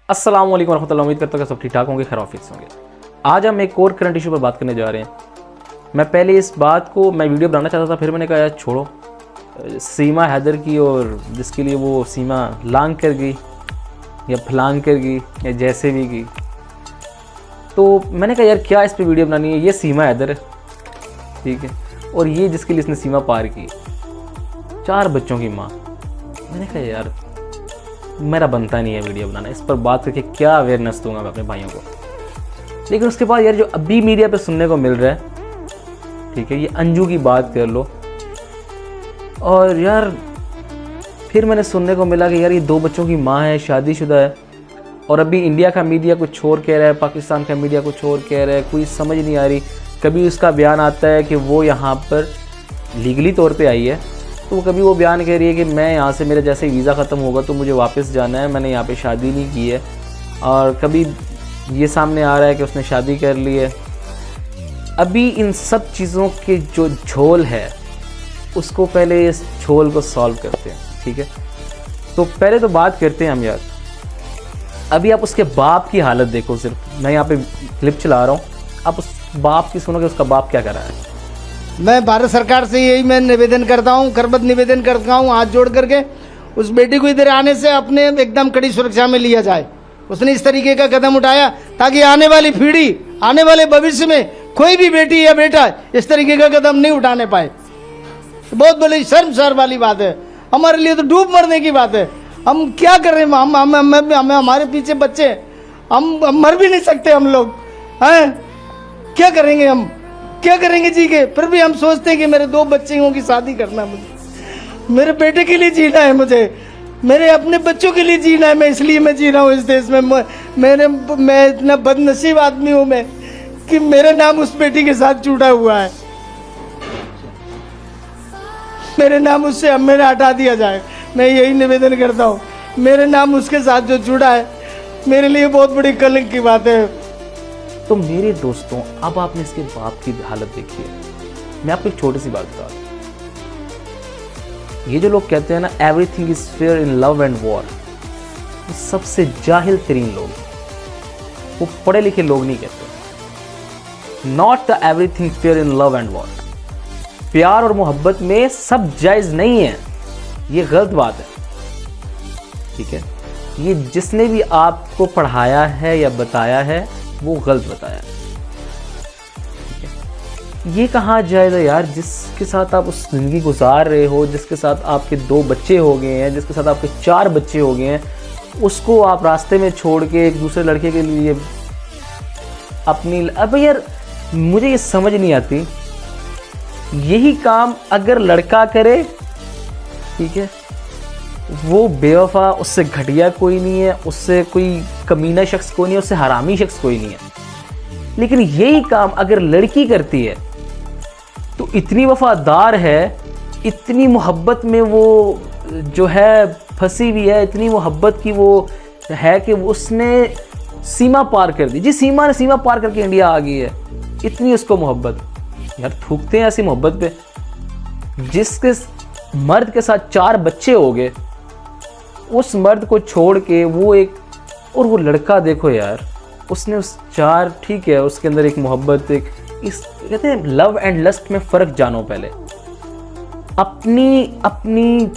अस्सलाम वालेकुम रहमतुल्लाह। उम्मीद करता हूँ कि सब ठीक ठाक होंगे, खैर ऑफिस होंगे। आज हम एक और करंट इशू पर बात करने जा रहे हैं। मैं पहले इस बात को मैं वीडियो बनाना चाहता था, फिर मैंने कहा यार छोड़ो, सीमा हैदर की और जिसके लिए वो सीमा लांग कर गई या फलांग कर गई या जैसे भी की, तो मैंने कहा यार क्या इस पर वीडियो बनानी है। ये सीमा हैदर है, ठीक है, और ये जिसके लिए इसने सीमा पार की, 4 बच्चों की माँ। मैंने कहा यार मेरा बनता नहीं है वीडियो बनाना, इस पर बात करके क्या अवेयरनेस दूंगा मैं अपने भाइयों को। लेकिन उसके बाद यार जो अभी मीडिया पे सुनने को मिल रहा है, ठीक है, ये अंजू की बात कर लो, और यार फिर मैंने सुनने को मिला कि यार ये 2 बच्चों की माँ है, शादीशुदा है, और अभी इंडिया का मीडिया कुछ और कह रहा है, पाकिस्तान का मीडिया कुछ और कह रहा है, कोई समझ नहीं आ रही। कभी उसका बयान आता है कि वो यहाँ पर लीगली तौर पे आई है, तो कभी वो बयान कह रही है कि मैं यहाँ से, मेरा जैसे वीज़ा ख़त्म होगा तो मुझे वापस जाना है, मैंने यहाँ पे शादी नहीं की है। और कभी ये सामने आ रहा है कि उसने शादी कर ली है। अभी इन सब चीज़ों के जो झोल है, उसको पहले इस झोल को सॉल्व करते हैं, ठीक है। तो पहले तो बात करते हैं हम यार, अभी आप उसके बाप की हालत देखो। सिर्फ मैं यहाँ पे क्लिप चला रहा हूँ, आप उस बाप की सुनो कि उसका बाप क्या कर रहा है। मैं भारत सरकार से यही मैं निवेदन करता हूँ, करबद्ध निवेदन करता हूँ, हाथ जोड़ करके उस बेटी को इधर आने से अपने एकदम कड़ी सुरक्षा में लिया जाए। उसने इस तरीके का कदम उठाया ताकि आने वाली पीढ़ी, आने वाले भविष्य में कोई भी बेटी या बेटा इस तरीके का कदम नहीं उठाने पाए। बहुत बड़ी शर्मसार वाली बात है, हमारे लिए तो डूब मरने की बात है। हम क्या कर रहे हैं, हम हमारे पीछे बच्चे, हम मर भी नहीं सकते हम लोग हैं, क्या करेंगे हम, क्या करेंगे जी के। फिर भी हम सोचते हैं कि मेरे 2 बच्चों की शादी करना है, मुझे मेरे बेटे के लिए जीना है, मुझे मेरे अपने बच्चों के लिए जीना है। मैं इसलिए मैं जी रहा हूँ इस देश में। मैं इतना बदनसीब आदमी हूँ मैं कि मेरा नाम उस बेटी के साथ जुड़ा हुआ है। मेरे नाम उससे अब मेरा हटा दिया जाए, मैं यही निवेदन करता हूँ। मेरे नाम उसके साथ जो जुड़ा है, मेरे लिए बहुत बड़ी कलंक की बात है। तो मेरे दोस्तों, अब आपने इसके बाप की हालत देखी है। मैं आपको एक छोटी सी बात बता दूं, ये जो लोग कहते हैं ना everything is fair in love and war, वो सबसे जाहिल तरीन लोग, वो पढ़े लिखे लोग नहीं कहते। Not the everything fair in love and war. प्यार और मोहब्बत में सब जायज नहीं है, ये गलत बात है, ठीक है। ये जिसने भी आपको पढ़ाया है या बताया है, वो गलत बताया, ठीक है। ये कहाँ जायज़ है यार, जिसके साथ आप उस ज़िंदगी गुजार रहे हो, जिसके साथ आपके 2 बच्चे हो गए हैं, जिसके साथ आपके 4 बच्चे हो गए हैं, उसको आप रास्ते में छोड़ के एक दूसरे लड़के के लिए अपनी, अब यार मुझे ये समझ नहीं आती। यही काम अगर लड़का करे, ठीक है, वो बेवफा, उससे घटिया कोई नहीं है, उससे कोई कमीना शख्स कोई नहीं है, उससे हरामी शख्स कोई नहीं है। लेकिन यही काम अगर लड़की करती है तो इतनी वफादार है, इतनी मोहब्बत में वो जो है फंसी हुई है, इतनी मोहब्बत की वो है कि उसने सीमा पार कर दी। जी, सीमा ने सीमा पार करके इंडिया आ गई है, इतनी उसको मोहब्बत। यार थूकते हैं ऐसी मोहब्बत पे। जिसके मर्द के साथ 4 बच्चे हो गए, उस मर्द को छोड़ के वो एक, और वो लड़का देखो यार, उसने उस 4, ठीक है, उसके अंदर एक मोहब्बत, एक इस कहते हैं लव एंड लस्ट में फ़र्क जानो पहले। अपनी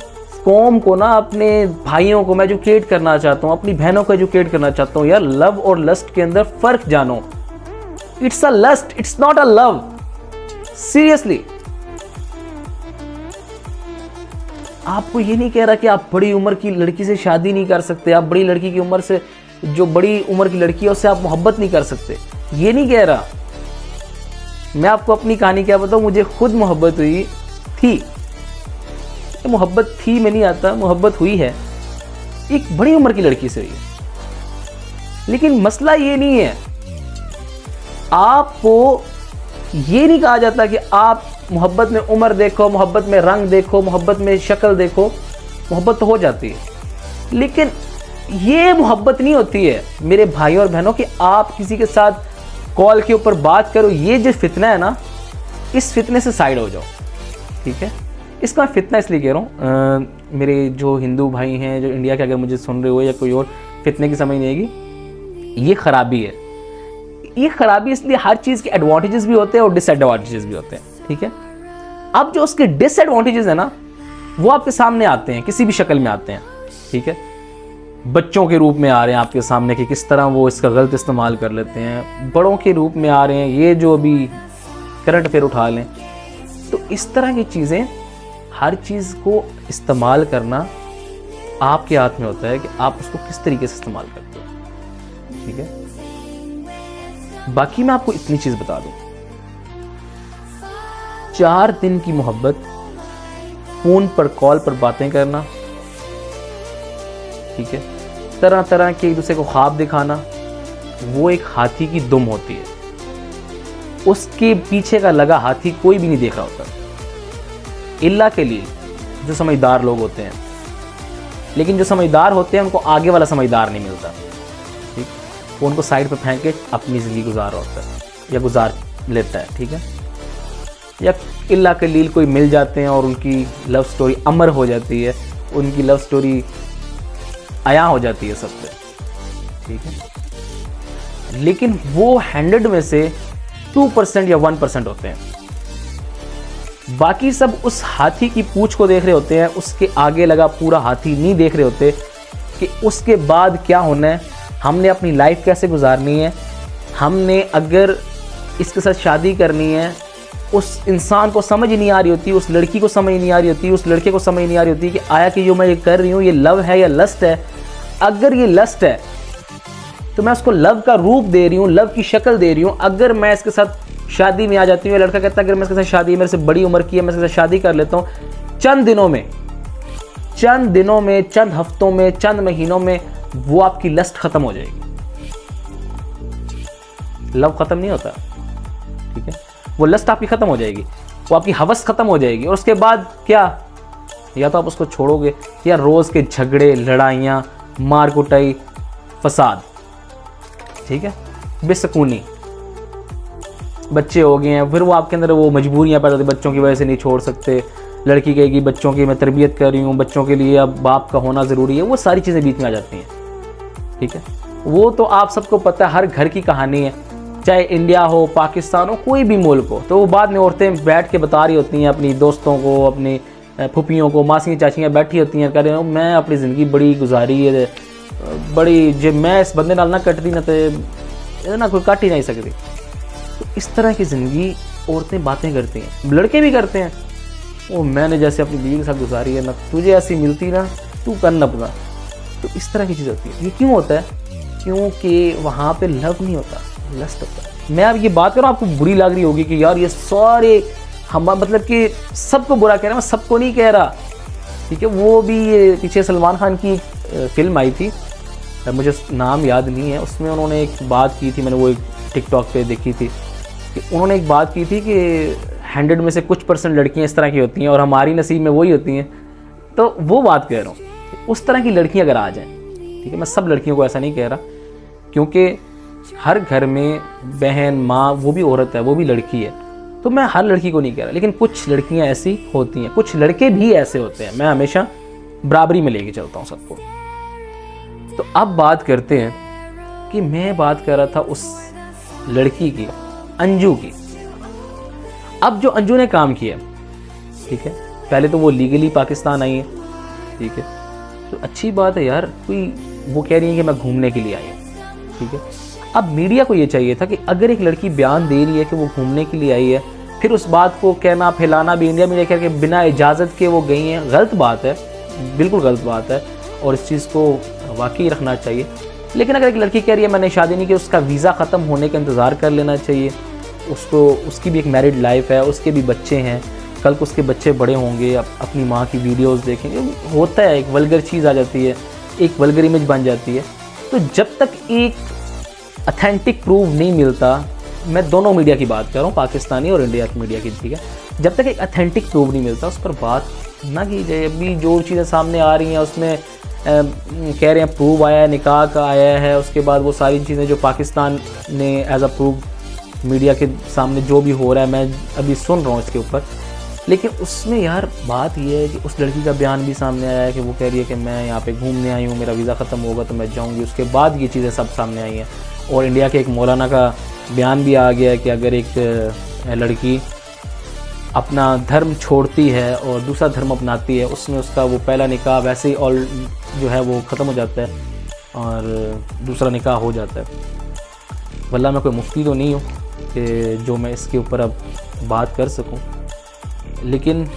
कौम को ना, अपने भाइयों को मैं एजुकेट करना चाहता हूँ, अपनी बहनों को एजुकेट करना चाहता हूँ यार, लव और लस्ट के अंदर फ़र्क जानो। It's a lust, it's not a love, seriously. आपको ये नहीं कह रहा कि आप बड़ी उम्र की लड़की से शादी नहीं कर सकते, आप बड़ी लड़की की उम्र से, जो बड़ी उम्र की लड़की है उससे आप मोहब्बत नहीं कर सकते, ये नहीं कह रहा। मैं आपको अपनी कहानी क्या बताऊं, मुझे खुद मोहब्बत हुई थी, मोहब्बत थी में नहीं आता, मोहब्बत हुई है, एक बड़ी उम्र की लड़की से हुई है। लेकिन मसला ये नहीं है, आपको ये नहीं कहा जाता कि आप मोहब्बत में उम्र देखो, मोहब्बत में रंग देखो, मोहब्बत में शक्ल देखो। मोहब्बत तो हो जाती है, लेकिन ये मोहब्बत नहीं होती है मेरे भाई और बहनों कि आप किसी के साथ कॉल के ऊपर बात करो। ये जो फितना है ना, इस फितने से साइड हो जाओ, ठीक है। इसका मैं फितना इसलिए कह रहा हूँ, मेरे जो हिंदू भाई हैं जो इंडिया के अगर मुझे सुन रहे हो या कोई और, फितने की समझ नहीं आएगी। ये खराबी है। ये खराबी इसलिए हर चीज़ के एडवांटेजेस भी होते हैं और डिसएडवांटेजेस भी होते हैं, ठीक है। अब जो उसके डिसएडवांटेजेस है ना, वो आपके सामने आते हैं, किसी भी शक्ल में आते हैं, ठीक है। बच्चों के रूप में आ रहे हैं आपके सामने कि किस तरह वो इसका गलत इस्तेमाल कर लेते हैं, बड़ों के रूप में आ रहे हैं, ये जो अभी करंट अफेयर उठा लें। तो इस तरह की चीज़ें, हर चीज़ को इस्तेमाल करना आपके हाथ में होता है कि आप उसको किस तरीके से इस्तेमाल करते हो, ठीक है। बाकी मैं आपको इतनी चीज़ बता दूं, 4 दिन की मोहब्बत, फोन पर कॉल पर बातें करना, ठीक है, तरह तरह के एक दूसरे को ख्वाब दिखाना, वो एक हाथी की दुम होती है। उसके पीछे का लगा हाथी कोई भी नहीं देख रहा होता, इल्ला के लिए जो समझदार लोग होते हैं। लेकिन जो समझदार होते हैं उनको आगे वाला समझदार नहीं मिलता, ठीक। वो उनको साइड पर फेंक के अपनी ज़िंदगी गुजार रहा होता है या गुजार लेता है, ठीक है। या इल्ला के लिए कोई मिल जाते हैं और उनकी लव स्टोरी अमर हो जाती है, उनकी लव स्टोरी आया हो जाती है सब पे, ठीक है। लेकिन वो 100 में से 2% या 1% होते हैं। बाकी सब उस हाथी की पूंछ को देख रहे होते हैं, उसके आगे लगा पूरा हाथी नहीं देख रहे होते कि उसके बाद क्या होना है, हमने अपनी लाइफ कैसे गुजारनी है, हमने अगर इसके साथ शादी करनी है। उस इंसान को समझ नहीं आ रही होती, उस लड़की को समझ नहीं आ रही होती, उस लड़के को समझ नहीं आ रही होती कि आया कि जो मैं ये कर रही हूँ ये लव है या लस्ट है। अगर ये लस्ट है तो मैं उसको लव का रूप दे रही हूँ, लव की शक्ल दे रही हूँ। अगर मैं इसके साथ शादी में आ जाती हूँ, लड़का कहता है अगर मैं इसके साथ शादी, मेरे से बड़ी उम्र की है, मैं इसके साथ शादी कर लेता हूँ, चंद दिनों में, चंद हफ्तों में, चंद महीनों में वो आपकी लस्ट खत्म हो जाएगी। लव खत्म नहीं होता, ठीक है। वो लस्ट आपकी खत्म हो जाएगी, वो आपकी हवस खत्म हो जाएगी। और उसके बाद क्या, या तो आप उसको छोड़ोगे या रोज के झगड़े, लड़ाइयाँ, मार कुटाई, फसाद, ठीक है, बेसकूनी, बच्चे हो गए हैं, फिर वो आपके अंदर वो मजबूरियां पैदा होती, बच्चों की वजह से नहीं छोड़ सकते। लड़की कहेगी बच्चों की मैं तरबियत कर रही हूँ, बच्चों के लिए अब बाप का होना ज़रूरी है, वो सारी चीज़ें बीच में आ जाती हैं, ठीक है। वो तो आप सबको पता है, हर घर की कहानी है, चाहे इंडिया हो, पाकिस्तान हो, कोई भी मुल्क हो। तो वो बाद में औरतें बैठ के बता रही होती हैं अपनी दोस्तों को, अपनी फुफियों को, मासियाँ चाचियाँ बैठी होती हैं, कह रहे हो मैं अपनी ज़िंदगी बड़ी गुजारी है, बड़ी जे मैं इस बंदे नाल ना कटती ना तो ना कोई काट ही नहीं सकती। तो इस तरह की ज़िंदगी औरतें बातें करती हैं, लड़के भी करते हैं। वो मैंने जैसे अपनी बीवी के साथ गुजारी है ना, तुझे ऐसी मिलती ना, तू कर न अपना। तो इस तरह की चीज़ होती है। ये क्यों होता है? क्योंकि वहाँ पे लव नहीं होता, लस्ट होता है। मैं अब ये बात कर रहा हूँ, आपको बुरी लग रही होगी कि यार ये सारे हम, मतलब कि सबको बुरा कह रहा है, मैं सबको नहीं कह रहा, ठीक है। वो भी ये पीछे सलमान खान की फिल्म आई थी, मुझे नाम याद नहीं है, उसमें उन्होंने एक बात की थी, मैंने वो एक टिकटॉक पे देखी थी कि उन्होंने एक बात की थी कि 100 में से कुछ % लड़कियां इस तरह की होती हैं और हमारी नसीब में वही होती हैं। तो वो बात कह रहा हूँ, उस तरह की लड़कियां अगर आ जाएं, ठीक है। मैं सब लड़कियों को ऐसा नहीं कह रहा, क्योंकि हर घर में बहन, माँ, वो भी औरत है, वो भी लड़की है। तो मैं हर लड़की को नहीं कह रहा, लेकिन कुछ लड़कियां ऐसी होती हैं, कुछ लड़के भी ऐसे होते हैं। मैं हमेशा बराबरी में लेके चलता हूँ सबको। तो अब बात करते हैं कि मैं बात कर रहा था उस लड़की की, अंजू की। अब जो अंजू ने काम किया, ठीक है, पहले तो वो लीगली पाकिस्तान आई है, ठीक है, तो अच्छी बात है यार, कोई वो कह रही है कि मैं घूमने के लिए आई हूँ, ठीक है। अब मीडिया को ये चाहिए था कि अगर एक लड़की बयान दे रही है कि वो घूमने के लिए आई है, फिर उस बात को कहना, फैलाना भी, इंडिया मीडिया कह के बिना इजाज़त के वो गई हैं, गलत बात है, बिल्कुल गलत बात है, और इस चीज़ को वाकई रखना चाहिए। लेकिन अगर एक लड़की कह रही है मैंने शादी नहीं की, उसका वीज़ा ख़त्म होने का इंतज़ार कर लेना चाहिए। उसको, उसकी भी एक मैरिड लाइफ है, उसके भी बच्चे हैं, कल को उसके बच्चे बड़े होंगे, अपनी माँ की वीडियोस देखेंगे, होता है, एक वल्गर चीज़ आ जाती है, एक वल्गर इमेज बन जाती है। तो जब तक एक ऑथेंटिक प्रूफ नहीं मिलता, मैं दोनों मीडिया की बात कर रहा हूँ, पाकिस्तानी और इंडिया की मीडिया की, ठीक है, जब तक एक ऑथेंटिक प्रूफ नहीं मिलता उस पर बात ना की जाए। अभी जो चीज़ें सामने आ रही हैं उसमें कह रहे हैं प्रूफ आया है, निकाह का आया है, उसके बाद वो सारी चीज़ें जो पाकिस्तान ने एज अ प्रूफ मीडिया के सामने जो भी हो रहा है, मैं अभी सुन रहा हूँ इसके ऊपर, लेकिन उसमें यार बात ये है कि उस लड़की का बयान भी सामने आया है कि वो कह रही है कि मैं यहाँ पे घूमने आई हूँ, मेरा वीज़ा ख़त्म होगा तो मैं जाऊँगी। उसके बाद ये चीज़ें सब सामने आई हैं। और इंडिया के एक मौलाना का बयान भी आ गया है कि अगर एक लड़की अपना धर्म छोड़ती है और दूसरा धर्म अपनाती है, उसमें उसका वो पहला निकाह वैसे ही ऑल जो है वो ख़त्म हो जाता है और दूसरा निकाह हो जाता है। वल्लाह मैं कोई मुफ्ती तो नहीं हूँ कि जो मैं इसके ऊपर अब बात कर सकूँ, लेकिन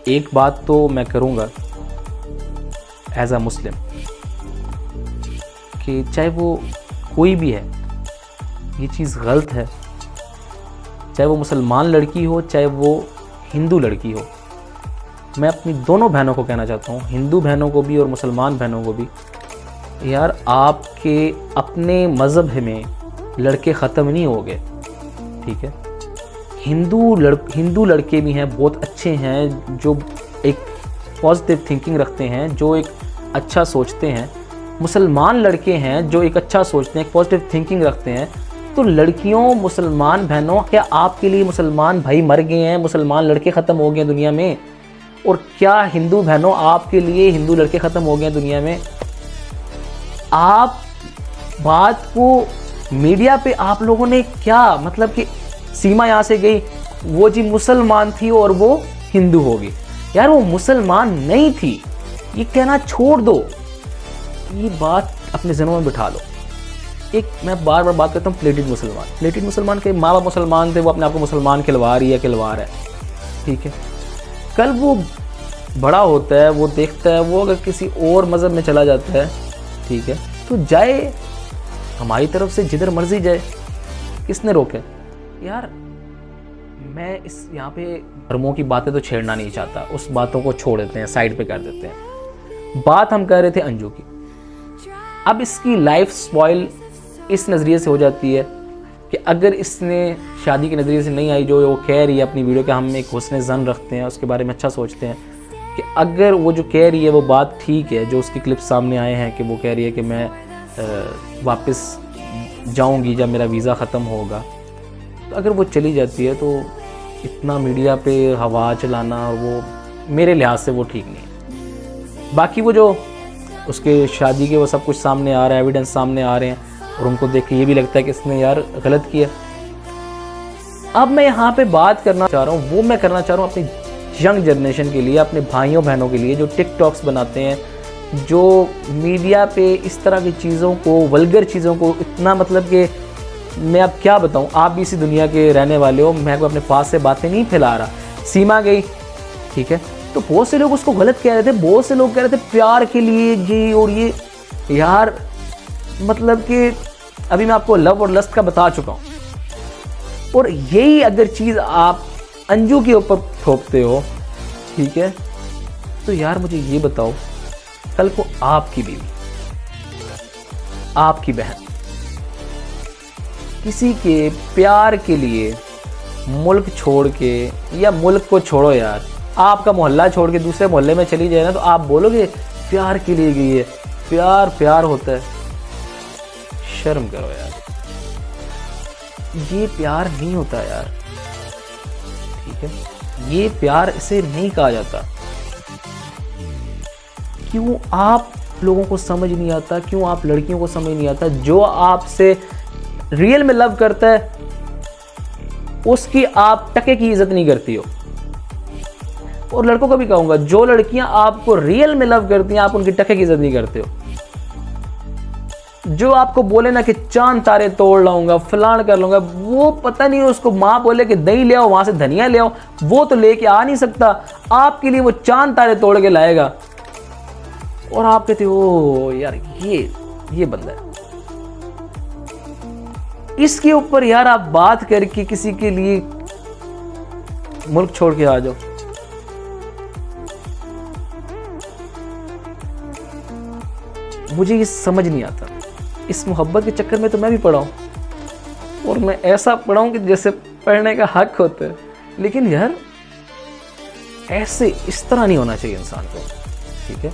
एक बात तो मैं करूँगा एज अ मुस्लिम कि चाहे वो कोई भी है, ये चीज़ गलत है। चाहे वो मुसलमान लड़की हो, चाहे वो हिंदू लड़की हो। मैं अपनी दोनों बहनों को कहना चाहता हूँ, हिंदू बहनों को भी और मुसलमान बहनों को भी, यार आपके अपने मज़हब में लड़के ख़त्म नहीं हो गए, ठीक है। हिंदू लड़के भी हैं, बहुत अच्छे हैं, जो एक पॉजिटिव थिंकिंग रखते हैं, जो एक अच्छा सोचते हैं। मुसलमान लड़के हैं जो एक अच्छा सोचते हैं, एक पॉजिटिव थिंकिंग रखते हैं। तो लड़कियों, मुसलमान बहनों, क्या आपके लिए मुसलमान भाई मर गए हैं, मुसलमान लड़के ख़त्म हो गए हैं दुनिया में? और क्या हिंदू बहनों आपके लिए हिंदू लड़के ख़त्म हो गए हैं दुनिया में? आप बात को मीडिया पे आप लोगों ने क्या मतलब कि सीमा यहाँ से गई, वो जी मुसलमान थी और वो हिंदू होगी। यार वो मुसलमान नहीं थी, ये कहना छोड़ दो, ये बात अपने ज़हनों में बिठा लो। एक मैं बार बार बात करता हूँ प्लेटेड मुसलमान के माँ बाप मुसलमान थे, वो अपने आप को मुसलमान खिलवा रही है, खिलवार है, ठीक है। कल वो बड़ा होता है, वो देखता है, वो अगर किसी और मज़हब में चला जाता है, ठीक है, तो जाए, हमारी तरफ से जिधर मर्जी जाए, किसने रोके? यार मैं इस यहाँ पे धर्मों की बातें तो छेड़ना नहीं चाहता, उस बातों को छोड़ देते हैं, साइड पे कर देते हैं। बात हम कर रहे थे अंजू की। अब इसकी लाइफ स्पॉइल इस नज़रिए से हो जाती है कि अगर इसने शादी के नज़रिए से नहीं आई, जो वो कह रही है अपनी वीडियो के, हम एक हुस्न ज़न रखते हैं, उसके बारे में अच्छा सोचते हैं कि अगर वो जो कह रही है वो बात ठीक है, जो उसकी क्लिप सामने आए हैं कि वो कह रही है कि मैं वापस जाऊंगी जब मेरा वीज़ा ख़त्म होगा, तो अगर वो चली जाती है तो इतना मीडिया पे हवा चलाना, और वो मेरे लिहाज से वो ठीक नहीं है। बाकी वो जो उसके शादी के वो सब कुछ सामने आ रहा है, एविडेंस सामने आ रहे हैं, और उनको देख के ये भी लगता है कि इसने यार गलत किया। अब मैं यहाँ पे बात करना चाह रहा हूँ, वो मैं करना चाह रहा हूँ अपनी यंग जनरेशन के लिए, अपने भाइयों बहनों के लिए जो टिकटॉक्स बनाते हैं, जो मीडिया पे इस तरह की चीज़ों को, वल्गर चीज़ों को इतना, मतलब कि मैं अब क्या बताऊँ, आप भी इसी दुनिया के रहने वाले हो, मैं कोई अपने पास से बातें नहीं फैला रहा। सीमा गई, ठीक है, तो बहुत से लोग उसको गलत कह रहे थे, बहुत से लोग कह रहे थे प्यार के लिए ये और ये। यार मतलब कि अभी मैं आपको लव और लस्ट का बता चुका हूँ, और यही अगर चीज़ आप अंजू के ऊपर थोपते हो, ठीक है, तो यार मुझे ये बताओ, कल को आपकी बीवी, आपकी बहन किसी के प्यार के लिए मुल्क छोड़ के, या मुल्क को छोड़ो यार, आपका मोहल्ला छोड़ के दूसरे मोहल्ले में चली जाए ना, तो आप बोलोगे प्यार के लिए गई है, प्यार होता है? शर्म करो यार, ये प्यार नहीं होता यार, ठीक है, ये प्यार इसे नहीं कहा जाता। क्यों आप लोगों को समझ नहीं आता, क्यों आप लड़कियों को समझ नहीं आता? जो आपसे रियल में लव करता है उसकी आप टके की इज्जत नहीं करती हो। और लड़कों को भी कहूंगा, जो लड़कियां आपको रियल में लव करती हैं, आप उनकी टके की इज्जत नहीं करते हो। जो आपको बोले ना कि चांद तारे तोड़ लाऊंगा, फलान कर लूंगा, वो पता नहीं उसको माँ बोले कि दही ले आओ, वहां से धनिया ले आओ, वो तो लेके आ नहीं सकता, आपके लिए वो चांद तारे तोड़ के लाएगा, और आप कहते हो यार ये बंदा है। इसके ऊपर यार आप बात करके किसी के लिए मुल्क छोड़ के आ जाओ। मुझे ये समझ नहीं आता, इस मोहब्बत के चक्कर में तो मैं भी पड़ा हूं, और मैं ऐसा पड़ा हूं कि जैसे पढ़ने का हक होता है। लेकिन यार ऐसे इस तरह नहीं होना चाहिए इंसान को, ठीक है।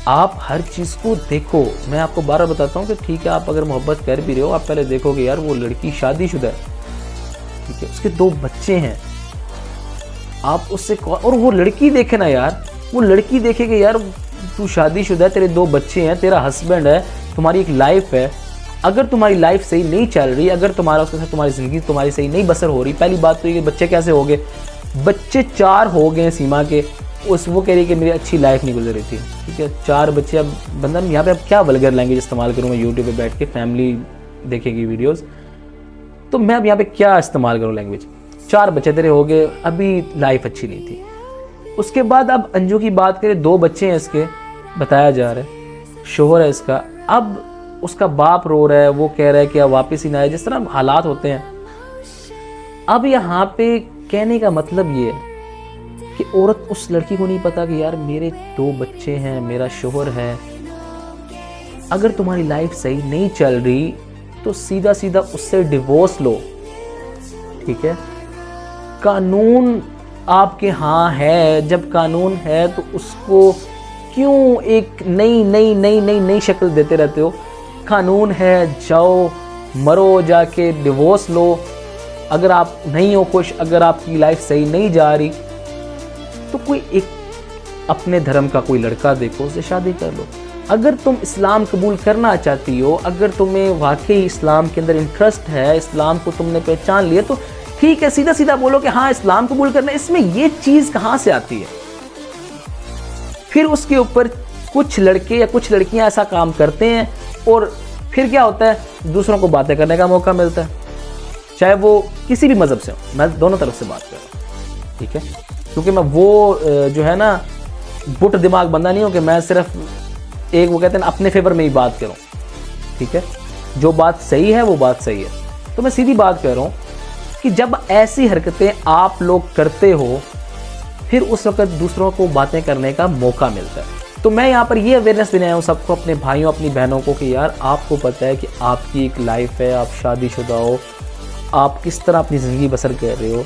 आप हर चीज़ को देखो, मैं आपको बार बार बताता हूँ कि ठीक है, आप अगर मोहब्बत कर भी रहे हो, आप पहले देखोगे यार वो लड़की शादीशुदा है, ठीक है, उसके 2 बच्चे हैं, आप उससे और वो लड़की देखे ना यार, वो लड़की देखे कि यार तू शादीशुदा है, तेरे 2 बच्चे हैं, तेरा हस्बैंड है, तुम्हारी एक लाइफ है। अगर तुम्हारी लाइफ सही नहीं चल रही, अगर तुम्हारा उसके साथ तुम्हारी ज़िंदगी तुम्हारी सही नहीं बसर हो रही, पहली बात तो ये कि बच्चे कैसे हो गए, बच्चे 4 हो गए सीमा के, वो कह रही कि मेरी अच्छी लाइफ नहीं गुजर रही थी, ठीक है, 4 बच्चे। अब बंदा यहाँ पे अब क्या वल्गर लैंग्वेज इस्तेमाल करूँ मैं, यूट्यूब पे बैठ के फैमिली देखेगी वीडियोज़, तो मैं अब यहाँ पे क्या इस्तेमाल करूँ लैंग्वेज। 4 बच्चे तेरे हो गए, अभी लाइफ अच्छी नहीं थी। उसके बाद अब अंजू की बात करें, 2 बच्चे हैं इसके, बताया जा रहा है, शोहर है इसका, अब उसका बाप रो रहा है, वो कह रहा है कि अब वापस ही ना आए, जिस तरह हालात होते हैं। अब यहाँ पे कहने का मतलब ये है कि औरत, उस लड़की को नहीं पता कि यार मेरे 2 बच्चे हैं, मेरा शोहर है, अगर तुम्हारी लाइफ सही नहीं चल रही तो सीधा सीधा उससे डिवोर्स लो, ठीक है। कानून आपके हाँ है, जब कानून है तो उसको क्यों एक नई शक्ल देते रहते हो। कानून है, जाओ मरो, जाके डिवोर्स लो। अगर आप नहीं हो खुश, अगर आपकी लाइफ सही नहीं जा रही तो कोई एक अपने धर्म का कोई लड़का देखो, उससे शादी कर लो। अगर तुम इस्लाम कबूल करना चाहती हो, अगर तुम्हें वाकई इस्लाम के अंदर इंटरेस्ट है, इस्लाम को तुमने पहचान लिया, तो ठीक है, सीधा सीधा बोलो कि हाँ इस्लाम कबूल करना। इसमें ये चीज़ कहाँ से आती है? फिर उसके ऊपर कुछ लड़के या कुछ लड़कियां ऐसा काम करते हैं और फिर क्या होता है, दूसरों को बातें करने का मौका मिलता है, चाहे वो किसी भी मज़हब से हो। मैं दोनों तरफ से बात कर रहा हूँ, ठीक है, क्योंकि मैं वो जो है ना बुट दिमाग बंदा नहीं हूँ कि मैं सिर्फ एक, वो कहते हैं ना, अपने फेवर में ही बात करूँ, ठीक है। जो बात सही है वो बात सही है। तो मैं सीधी बात कर रहा हूँ कि जब ऐसी हरकतें आप लोग करते हो, फिर उस वक्त दूसरों को बातें करने का मौका मिलता है। तो मैं यहाँ पर ये अवेयरनेस देने आया हूँ सबको, अपने भाइयों, अपनी बहनों को, कि यार आपको पता है कि आपकी एक लाइफ है, आप शादीशुदा हो, आप किस तरह अपनी ज़िंदगी बसर कर रहे हो,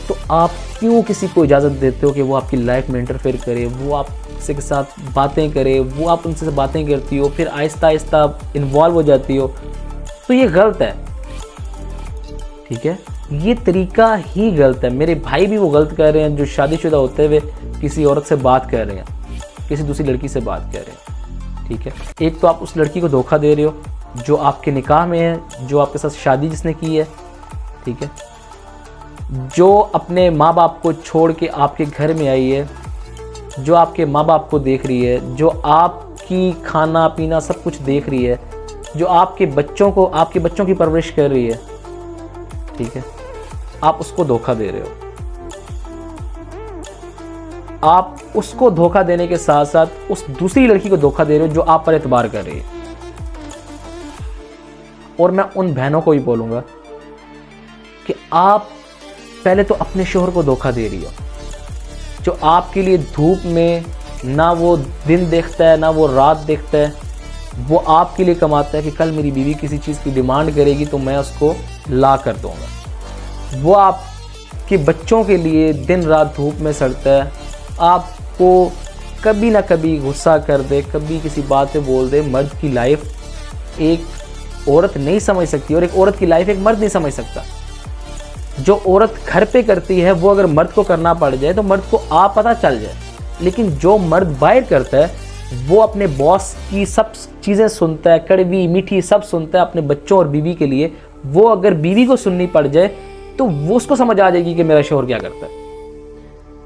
तो आप क्यों किसी को इजाज़त देते हो कि वो आपकी लाइफ में इंटरफेयर करे, वो आपसे के साथ बातें करे, वो आप उनसे बातें करती हो, फिर आहिस्ता आहिस्ता इन्वॉल्व हो जाती हो, तो ये गलत है, ठीक है। ये तरीका ही गलत है। मेरे भाई भी वो गलत कर रहे हैं जो शादीशुदा होते हुए किसी औरत से बात कर रहे हैं, किसी दूसरी लड़की से बात कर रहे हैं, ठीक है। एक तो आप उस लड़की को धोखा दे रहे हो जो आपके निकाह में है, जो आपके साथ शादी जिसने की है, ठीक है, जो अपने माँ बाप को छोड़ के आपके घर में आई है, जो आपके माँ बाप को देख रही है, जो आपकी खाना पीना सब कुछ देख रही है, जो आपके बच्चों की परवरिश कर रही है, ठीक है, आप उसको धोखा दे रहे हो। आप उसको धोखा देने के साथ साथ उस दूसरी लड़की को धोखा दे रहे हो जो आप पर एतबार कर रही है। और मैं उन बहनों को भी बोलूंगा कि आप पहले तो अपने शोहर को धोखा दे रही हो, जो आपके लिए धूप में ना वो दिन देखता है ना वो रात देखता है, वो आपके लिए कमाता है कि कल मेरी बीवी किसी चीज़ की डिमांड करेगी तो मैं उसको ला कर दूंगा। वो आपके बच्चों के लिए दिन रात धूप में सड़ता है, आपको कभी ना कभी गुस्सा कर दे, कभी किसी बात पे बोल दे। मर्द की लाइफ एक औरत नहीं समझ सकती और एक औरत की लाइफ एक मर्द नहीं समझ सकता। जो औरत घर पे करती है वो अगर मर्द को करना पड़ जाए तो मर्द को आप पता चल जाए, लेकिन जो मर्द बाहर करता है वो अपने बॉस की सब चीज़ें सुनता है, कड़वी मीठी सब सुनता है अपने बच्चों और बीवी के लिए। वो अगर बीवी को सुननी पड़ जाए तो वो उसको समझ आ जाएगी कि मेरा शोहर क्या करता है।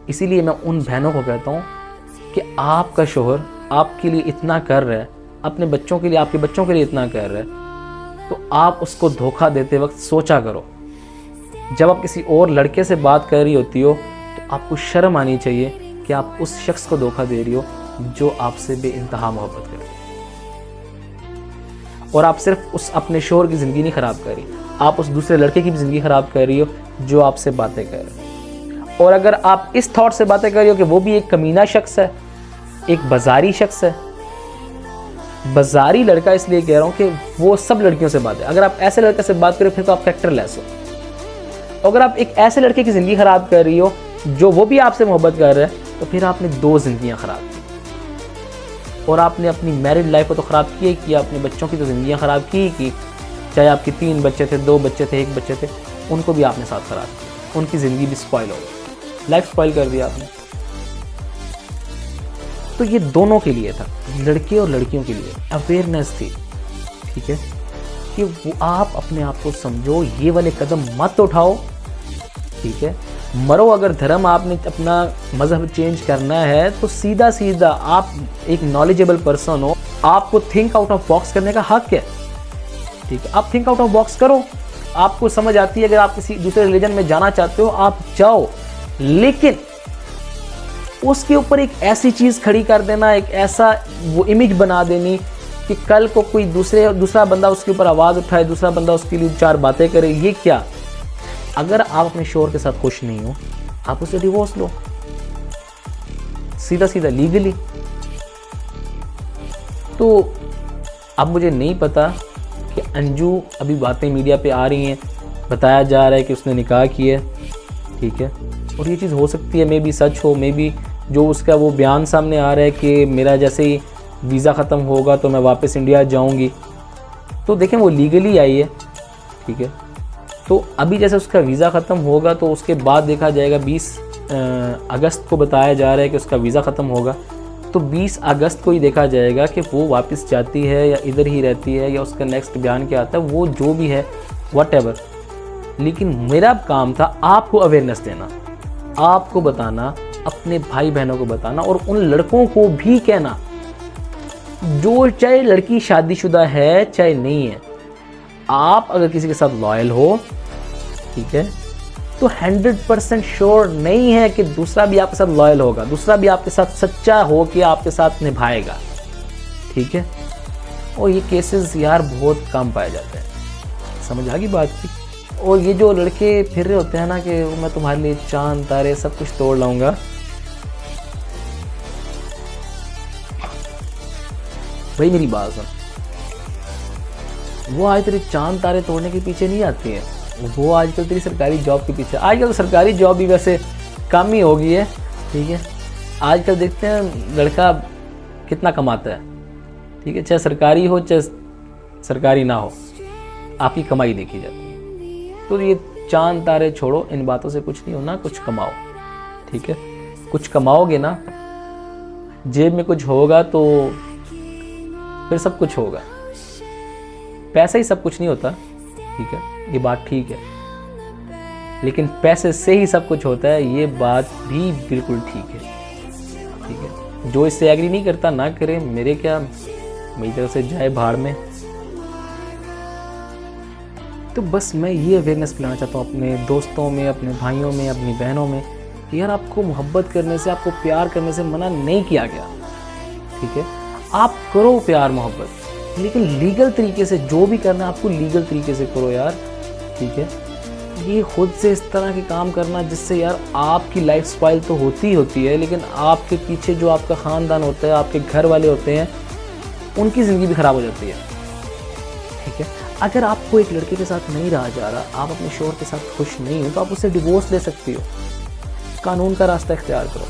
इसीलिए मैं उन बहनों को कहता हूँ कि आपका शोहर आपके लिए इतना कर रहा है, अपने बच्चों के लिए, आपके बच्चों के लिए इतना कर रहा है, तो आप उसको धोखा देते वक्त सोचा करो। जब आप किसी और लड़के से बात कर रही होती हो तो आपको शर्म आनी चाहिए कि आप उस शख्स को धोखा दे रही हो जो आपसे बेइंतहा मोहब्बत करे। और आप सिर्फ उस अपने शोहर की ज़िंदगी नहीं ख़राब कर रही, आप उस दूसरे लड़के की भी ज़िंदगी ख़राब कर रही हो जो आपसे बातें कर रहे हो। और अगर आप इस थॉट से बातें कर रही हो कि वो भी एक कमीना शख्स है, एक बाजारी शख्स है, बाजारी लड़का इसलिए कह रहा हूँ कि वो सब लड़कियों से बात है। अगर आप ऐसे लड़के से बात करो फिर तो आप कैरेक्टरलेस हो। अगर आप एक ऐसे लड़के की ज़िंदगी ख़राब कर रही हो जो वो भी आपसे मोहब्बत कर रहा है, तो फिर आपने 2 ज़िंदगियाँ ख़राब की। और आपने अपनी मैरिड लाइफ को तो ख़राब किया ही किया, अपने बच्चों की तो ज़िंदगियाँ ख़राब की। चाहे आपके 3 बच्चे थे, 2 बच्चे थे, 1 बच्चे थे, उनको भी आपने साथ ख़राब किया, उनकी ज़िंदगी भी स्पॉइल हो गई। लाइफ स्पॉइल कर दिया आपने। तो ये दोनों के लिए था, लड़के और लड़कियों के लिए अवेयरनेस थी, ठीक है, कि वो आप अपने आप को समझो, ये वाले कदम मत उठाओ, ठीक है। मरो, अगर धर्म आपने अपना मजहब चेंज करना है तो सीधा सीधा आप एक नॉलेजेबल पर्सन हो, आपको थिंक आउट ऑफ बॉक्स करने का हक है, ठीक है। आप थिंक आउट ऑफ बॉक्स करो, आपको समझ आती है, अगर आप किसी दूसरे रिलीजन में जाना चाहते हो आप जाओ, लेकिन उसके ऊपर एक ऐसी चीज़ खड़ी कर देना, एक ऐसा वो इमेज बना देनी कि कल को कोई दूसरा बंदा उसके ऊपर आवाज़ उठाए, दूसरा बंदा उसके लिए 4 बातें करे, ये क्या। अगर आप अपने शोहर के साथ खुश नहीं हो, आप उसे डिवोर्स लो, सीधा सीधा लीगली। तो अब मुझे नहीं पता कि अंजू, अभी बातें मीडिया पे आ रही हैं, बताया जा रहा है कि उसने निकाह किया है, ठीक है, और ये चीज़ हो सकती है मे बी सच हो, मे बी जो उसका वो बयान सामने आ रहा है कि मेरा जैसे ही वीज़ा ख़त्म होगा तो मैं वापस इंडिया जाऊंगी। तो देखें वो लीगली आई है, ठीक है। तो अभी जैसे उसका वीज़ा ख़त्म होगा तो उसके बाद देखा जाएगा, 20 अगस्त को बताया जा रहा है कि उसका वीज़ा ख़त्म होगा, तो 20 अगस्त को ही देखा जाएगा कि वो वापस जाती है या इधर ही रहती है, या उसका नेक्स्ट बयान क्या आता है, वो जो भी है व्हाटएवर। लेकिन मेरा काम था आपको अवेयरनेस देना, आपको बताना, अपने भाई बहनों को बताना, और उन लड़कों को भी कहना जो चाहे लड़की शादीशुदा है चाहे नहीं है, आप अगर किसी के साथ लॉयल हो, ठीक है, तो 100% श्योर नहीं है कि दूसरा भी आपके साथ लॉयल होगा, दूसरा भी आपके साथ सच्चा हो कि आपके साथ निभाएगा, ठीक है। और ये केसेस यार बहुत कम पाए जाते हैं, समझ आ गई बात की। और ये जो लड़के फिर रहे होते हैं ना कि मैं तुम्हारे लिए चांद तारे सब कुछ तोड़ लाऊंगा, भाई मेरी बात सुन, वो आज तेरे चांद तारे तोड़ने के पीछे नहीं आती है, वो आजकल तेरी सरकारी जॉब के पीछे। आजकल तो सरकारी जॉब भी वैसे कम ही हो गई है, ठीक है। आजकल देखते हैं लड़का कितना कमाता है, ठीक है, चाहे सरकारी हो चाहे सरकारी ना हो, आपकी कमाई देखी जाती है। तो ये चांद तारे छोड़ो, इन बातों से कुछ नहीं होना, कुछ कमाओ, ठीक है। कुछ कमाओगे ना, जेब में कुछ होगा तो फिर सब कुछ होगा। पैसा ही सब कुछ नहीं होता, ठीक है, ये बात ठीक है, लेकिन पैसे से ही सब कुछ होता है, ये बात भी बिल्कुल ठीक है, ठीक है। जो इससे एग्री नहीं करता ना करे, मेरे क्या, मेरी तरफ से जाए भाड़ में। तो बस मैं ये अवेयरनेस फैलाना चाहता हूँ अपने दोस्तों में, अपने भाइयों में, अपनी बहनों में, यार आपको मोहब्बत करने से, आपको प्यार करने से मना नहीं किया गया, ठीक है। आप करो प्यार मोहब्बत, लेकिन लीगल तरीके से, जो भी करना है आपको लीगल तरीके से करो यार, ठीक है। ये खुद से इस तरह के काम करना जिससे यार आपकी लाइफ स्पाइल तो होती है, लेकिन आपके पीछे जो आपका ख़ानदान होता है, आपके घर वाले होते हैं, उनकी ज़िंदगी भी ख़राब हो जाती है, ठीक है। अगर आपको एक लड़के के साथ नहीं रहा जा रहा, आप अपने शोहर के साथ खुश नहीं हो, तो आप उससे डिवोर्स ले सकती हो, कानून का रास्ता इख्तियार करो।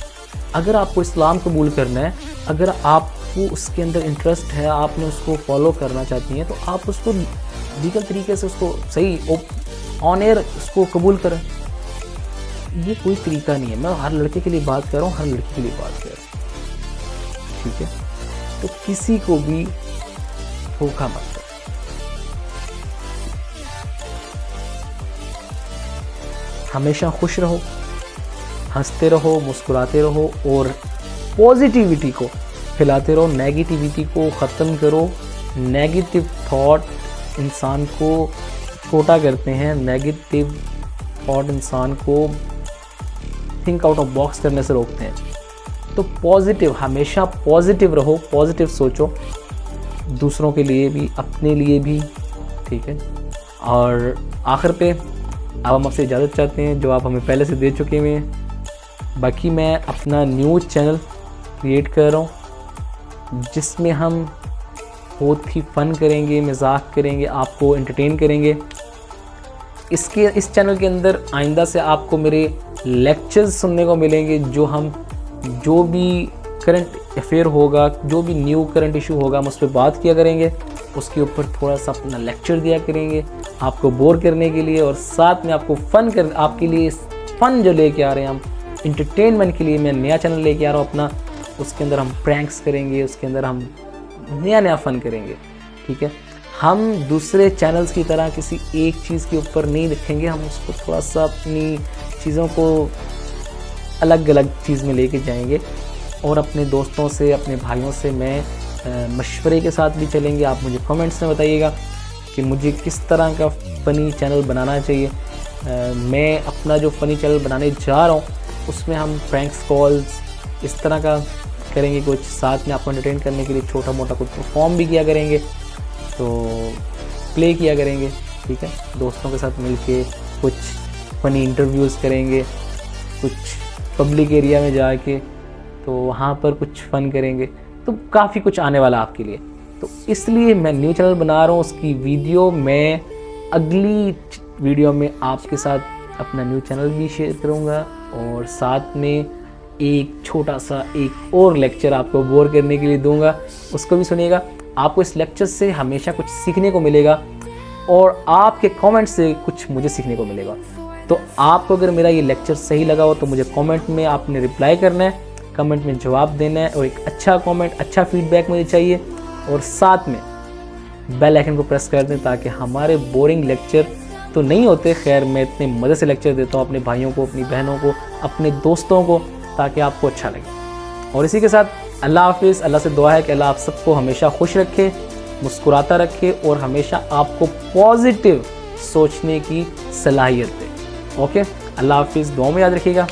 अगर आपको इस्लाम कबूल करना है, अगर आपको उसके अंदर इंटरेस्ट है, आपने उसको फॉलो करना चाहती हैं, तो आप उसको लीगल तरीके से उसको सही ऑन एयर उसको कबूल करें। ये कोई तरीका नहीं है, मैं हर लड़के के लिए बात कर रहा हूँ, हर लड़की के लिए बात कर रहा हूँ, ठीक है। तो किसी को भी धोखा मत दो। हमेशा खुश रहो, हंसते रहो, मुस्कुराते रहो, और पॉजिटिविटी को फैलाते रहो, नेगेटिविटी को ख़त्म करो। नेगेटिव थॉट इंसान को छोटा करते हैं, नेगेटिव थॉट इंसान को थिंक आउट ऑफ बॉक्स करने से रोकते हैं। तो पॉजिटिव, हमेशा पॉजिटिव रहो, पॉजिटिव सोचो, दूसरों के लिए भी, अपने लिए भी, ठीक है। और आखिर पे अब हम आपसे इजाज़त चाहते हैं, जो आप हमें पहले से दे चुके हैं। बाकी मैं अपना न्यूज़ चैनल क्रिएट कर रहा हूँ, जिसमें हम बहुत ही फ़न करेंगे, मजाक करेंगे, आपको एंटरटेन करेंगे। इस चैनल के अंदर आइंदा से आपको मेरे लेक्चर्स सुनने को मिलेंगे, जो भी करंट अफेयर होगा, जो भी न्यू करंट इशू होगा, हम उस पर बात किया करेंगे, उसके ऊपर थोड़ा सा अपना लेक्चर दिया करेंगे आपको बोर करने के लिए, और साथ में आपको आपके लिए फ़न जो लेके आ रहे हैं हम, इंटरटेनमेंट के लिए मैं नया चैनल लेके आ रहा हूँ अपना। उसके अंदर हम प्रैंक्स करेंगे, उसके अंदर हम नया फन करेंगे, ठीक है। हम दूसरे चैनल्स की तरह किसी एक चीज़ के ऊपर नहीं रखेंगे, हम उसको थोड़ा सा अपनी चीज़ों को अलग अलग चीज़ में लेके जाएंगे। और अपने दोस्तों से, अपने भाइयों से मैं मशवरे के साथ भी चलेंगे। आप मुझे कमेंट्स में बताइएगा कि मुझे किस तरह का फ़नी चैनल बनाना चाहिए। मैं अपना जो फ़नी चैनल बनाने जा रहा हूँ उसमें हम प्रैंक्स कॉल्स इस तरह का करेंगे, कुछ साथ में आपको एंटरटेन करने के लिए छोटा मोटा कुछ परफॉर्म भी किया करेंगे, तो प्ले किया करेंगे, ठीक है। दोस्तों के साथ मिलके कुछ फ़नी इंटरव्यूज़ करेंगे, कुछ पब्लिक एरिया में जाके तो वहाँ पर कुछ फ़न करेंगे। तो काफ़ी कुछ आने वाला आपके लिए, तो इसलिए मैं न्यू चैनल बना रहा हूँ। उसकी वीडियो मैं अगली वीडियो में आपके साथ अपना न्यू चैनल भी शेयर करूँगा, और साथ में एक छोटा सा एक और लेक्चर आपको बोर करने के लिए दूंगा, उसको भी सुनिएगा। आपको इस लेक्चर से हमेशा कुछ सीखने को मिलेगा और आपके कमेंट से कुछ मुझे सीखने को मिलेगा। तो आपको अगर मेरा ये लेक्चर सही लगा हो तो मुझे कमेंट में आपने रिप्लाई करना है, कमेंट में जवाब देना है, और एक अच्छा कमेंट, अच्छा फीडबैक मुझे चाहिए। और साथ में बेल आइकन को प्रेस कर दें ताकि हमारे बोरिंग लेक्चर तो नहीं होते, खैर मैं इतने मज़े से लेक्चर देता हूँ अपने भाइयों को, अपनी बहनों को, अपने दोस्तों को, ताकि आपको अच्छा लगे। और इसी के साथ अल्लाह हाफिज़। अल्लाह से दुआ है कि अल्लाह आप सबको हमेशा खुश रखे, मुस्कुराता रखे और हमेशा आपको पॉजिटिव सोचने की सलाहियत दे। ओके, अल्लाह हाफिज़। दुआ में याद रखिएगा।